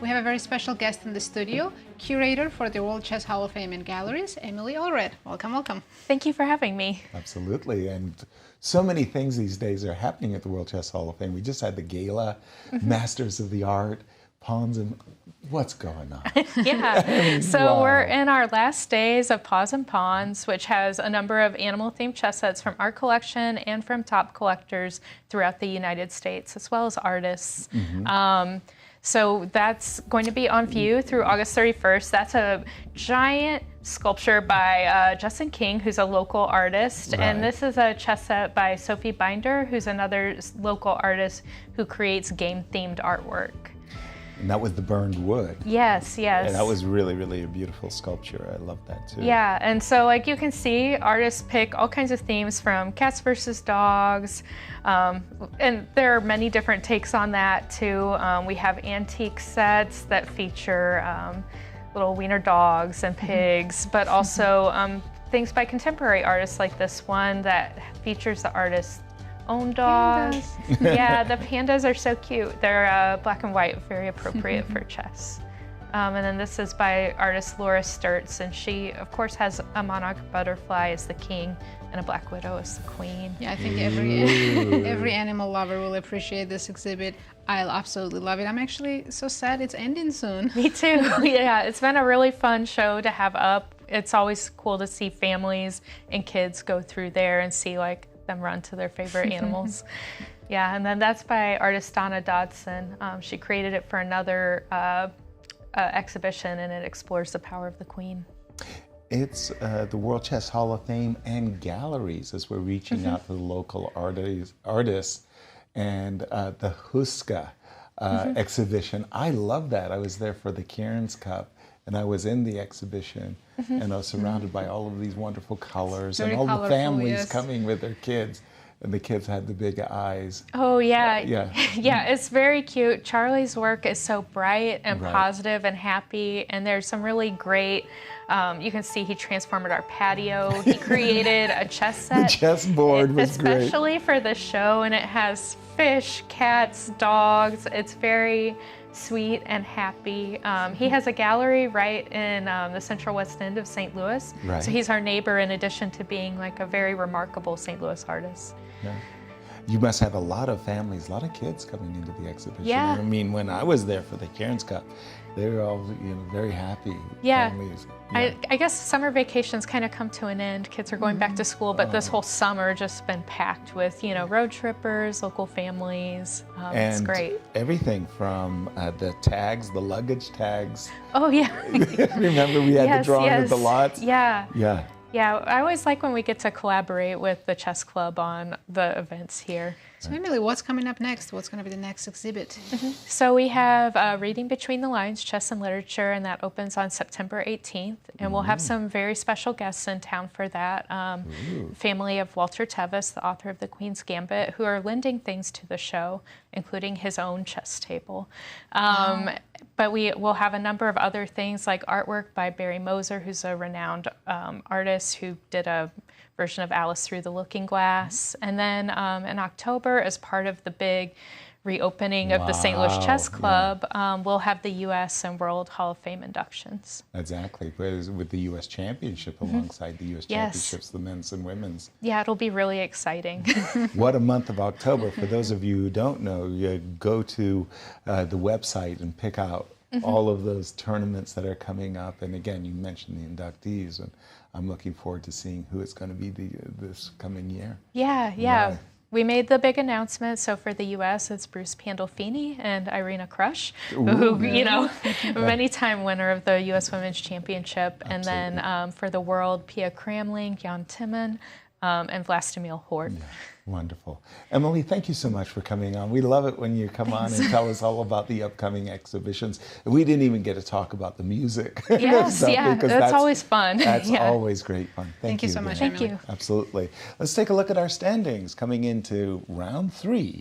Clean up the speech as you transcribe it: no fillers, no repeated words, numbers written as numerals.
We have a very special guest in the studio, curator for the World Chess Hall of Fame and Galleries, Emily Allred. Welcome, welcome. Thank you for having me. Absolutely, and so many things these days are happening at the World Chess Hall of Fame. We just had the gala, Masters of the Art, Paws, and what's going on? Yeah, so wow. We're in our last days of Paws and Pawns, which has a number of animal-themed chess sets from our collection and from top collectors throughout the United States, as well as artists. So that's going to be on view through August 31st. That's a giant sculpture by Justin King, who's a local artist. Right. And this is a chess set by Sophie Binder, who's another local artist who creates game-themed artwork. And that was the burned wood. Yes, yes. And that was really, really a beautiful sculpture. I love that too. Yeah, and so like you can see, artists pick all kinds of themes from cats versus dogs, and there are many different takes on that too. We have antique sets that feature little wiener dogs and pigs, but also things by contemporary artists like this one that features the artist's own dogs. Yeah, the pandas are so cute. They're black and white, very appropriate for chess. And then this is by artist Laura Sturtz, and she, of course, has a monarch butterfly as the king and a black widow as the queen. Yeah, I think every animal lover will appreciate this exhibit. I'll absolutely love it. I'm actually so sad it's ending soon. Me too. Yeah, it's been a really fun show to have up. It's always cool to see families and kids go through there and see like them run to their favorite animals. Yeah, and then that's by artist Donna Dodson. She created it for another exhibition, and it explores the power of the queen. It's the World Chess Hall of Fame and Galleries as we're reaching out to the local artists and the Huska exhibition. I love that. I was there for the Cairns Cup, and I was in the exhibition, and I was surrounded by all of these wonderful colors. Very and all colorful, the families yes. coming with their kids, and the kids had the big eyes. Oh yeah, Yeah. yeah, it's very cute. Charlie's work is so bright and Right. positive and happy, and there's some really great, you can see he transformed our patio. He created a chess set. The chessboard was great. Especially for the show, and it has fish, cats, dogs. It's very sweet and happy. He has a gallery right in the central west end of St. Louis. Right. So he's our neighbor in addition to being like a very remarkable St. Louis artist. Yeah. You must have a lot of families, a lot of kids coming into the exhibition. Yeah. I mean, when I was there for the Cairns Cup, they were all very happy Yeah. families. I guess summer vacations kind of come to an end. Kids are going back to school, but this whole summer just been packed with, road trippers, local families. It's And great. everything from the tags, the luggage tags. Oh yeah. Remember we had the drawing of the lots? Yeah. Yeah. Yeah, I always like when we get to collaborate with the chess club on the events here. So Emily, what's coming up next? What's going to be the next exhibit? So we have Reading Between the Lines, Chess and Literature, and that opens on September 18th. And we'll have some very special guests in town for that. Family of Walter Tevis, the author of The Queen's Gambit, who are lending things to the show, including his own chess table. But we will have a number of other things like artwork by Barry Moser, who's a renowned artist who did a version of Alice Through the Looking Glass. And then in October, as part of the big reopening of the St. Louis Chess Club, we'll have the U.S. and World Hall of Fame inductions. Exactly, with the U.S. Championship alongside the U.S. Yes. Championships, the men's and women's. Yeah, it'll be really exciting. What a month of October. For those of you who don't know, you go to the website and pick out all of those tournaments that are coming up. And again, you mentioned the inductees, and I'm looking forward to seeing who it's going to be this coming year. Yeah. Right. We made the big announcement. So for the U.S., it's Bruce Pandolfini and Irina Krush, who, many-time winner of the U.S. Women's Championship. Absolutely. And then for the world, Pia Kramling, Jan Timman, and Vlastimil Hort. Yeah, wonderful. Emily, thank you so much for coming on. We love it when you come on and tell us all about the upcoming exhibitions. We didn't even get to talk about the music. Yes, yeah, that's always fun. That's always great fun. Thank you so much, again. Emily. Thank you. Absolutely. Let's take a look at our standings coming into round 3